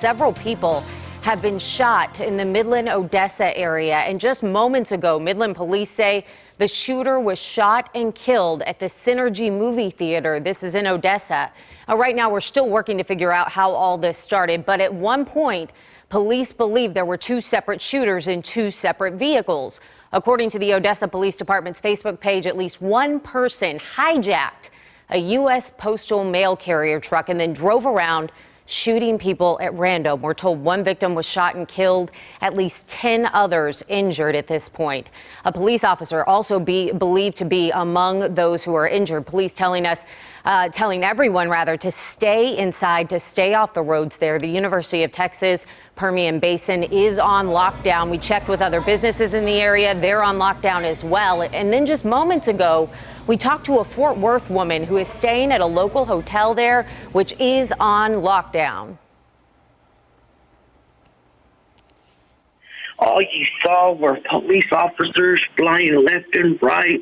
several people have been shot in the Midland, Odessa area. And just moments ago, Midland police say the shooter was shot and killed at the Synergy movie theater. This is in Odessa. Right now, we're still working to figure out how all this started. But at one point, police believe there were two separate shooters in two separate vehicles. According to the Odessa Police Department's Facebook page, at least one person hijacked a U.S. postal mail carrier truck and then drove around shooting people at random. We're told one victim was shot and killed, at least 10 others injured at this point. A police officer also believed to be among those who are injured. Police telling everyone to stay inside, to stay off the roads there. The University of Texas Permian Basin is on lockdown. We checked with other businesses in the area. They're on lockdown as well. And then just moments ago, we talked to a Fort Worth woman who is staying at a local hotel there, which is on lockdown. All you saw were police officers flying left and right,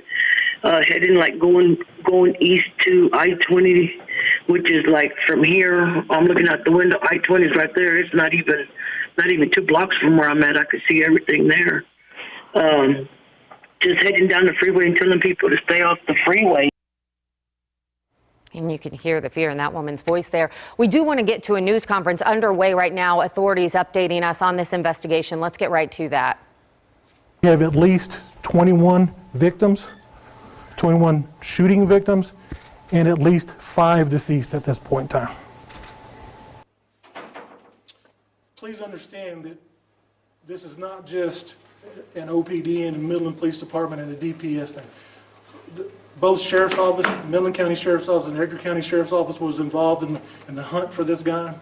heading going east to I-20, which is like from here. I'm looking out the window. I-20 is right there. It's not even 2 blocks from where I'm at. I could see everything there. Just heading down the freeway and telling people to stay off the freeway. And you can hear the fear in that woman's voice there. We do want to get to a news conference underway right now. Authorities updating us on this investigation. Let's get right to that. We have at least 21 victims, 21 shooting victims, and at least 5 deceased at this point in time. Please understand that this is not just an OPD and a Midland Police Department and a DPS thing. Both Sheriff's Office, Midland County Sheriff's Office and Edgar County Sheriff's Office was involved in the hunt for this guy.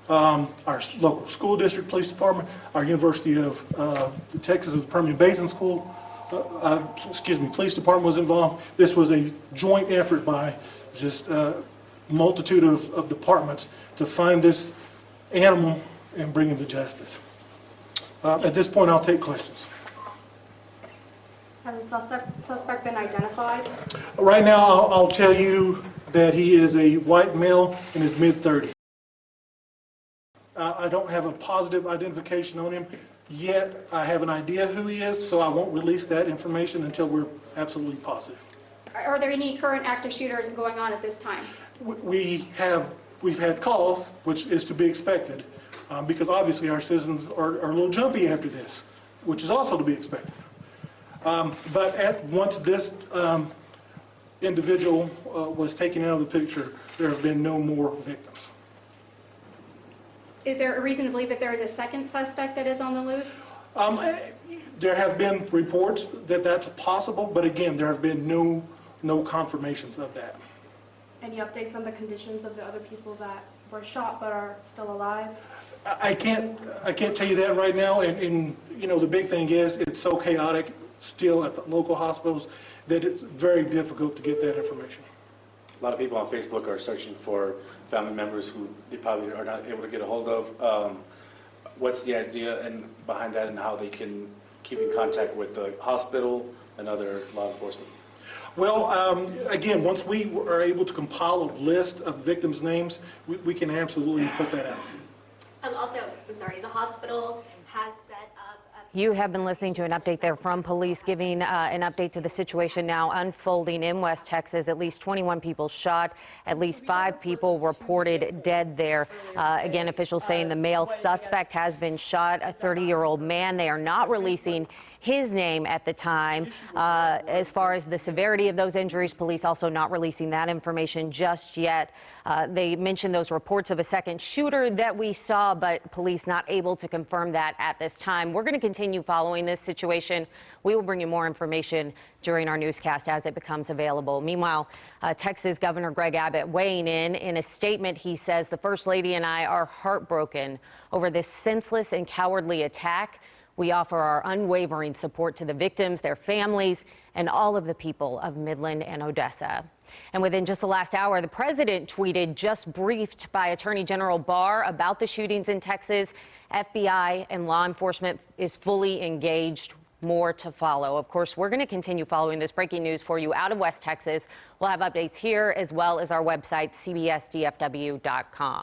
Our local school district police department, our University of the Texas Permian Basin School, police department was involved. This was a joint effort by just a multitude of departments to find this animal and bring him to justice. At this point, I'll take questions. Has the suspect been identified? Right now, I'll tell you that he is a white male in his mid-30s. I don't have a positive identification on him yet. I have an idea who he is, so I won't release that information until we're absolutely positive. Are there any current active shooters going on at this time? We've had calls, which is to be expected, because obviously our citizens are a little jumpy after this, which is also to be expected. But once this individual was taken out of the picture, there have been no more victims. Is there a reason to believe that there is a second suspect that is on the loose? There have been reports that that's possible, but again, there have been no confirmations of that. Any updates on the conditions of the other people that were shot but are still alive? I can't tell you that right now, and you know, the big thing is it's so chaotic still at the local hospitals that it's very difficult to get that information. A lot of people on Facebook are searching for family members who they probably are not able to get a hold of. What's the idea behind that, and how they can keep in contact with the hospital and other law enforcement? Well, again, once we are able to compile a list of victims' names, we can absolutely put that out. Also, I'm sorry, the hospital has set up You have been listening to an update there from police giving an update to the situation now unfolding in West Texas. At least 21 people shot, at least 5 people reported dead there. Again, officials saying the male suspect has been shot, a 30-year-old man. They are not releasing his name at the time. As far as the severity of those injuries, police also not releasing that information just yet. They mentioned those reports of a second shooter that we saw, but police not able to confirm that at this time. We're going to continue following this situation. We will bring you more information during our newscast as it becomes available. Meanwhile, Texas Governor Greg Abbott weighing in a statement. He says the First Lady and I are heartbroken over this senseless and cowardly attack. We offer our unwavering support to the victims, their families, and all of the people of Midland and Odessa. And within just the last hour, the president tweeted, just briefed by Attorney General Barr about the shootings in Texas. FBI and law enforcement is fully engaged. More to follow. Of course, we're going to continue following this breaking news for you out of West Texas. We'll have updates here as well as our website, cbsdfw.com.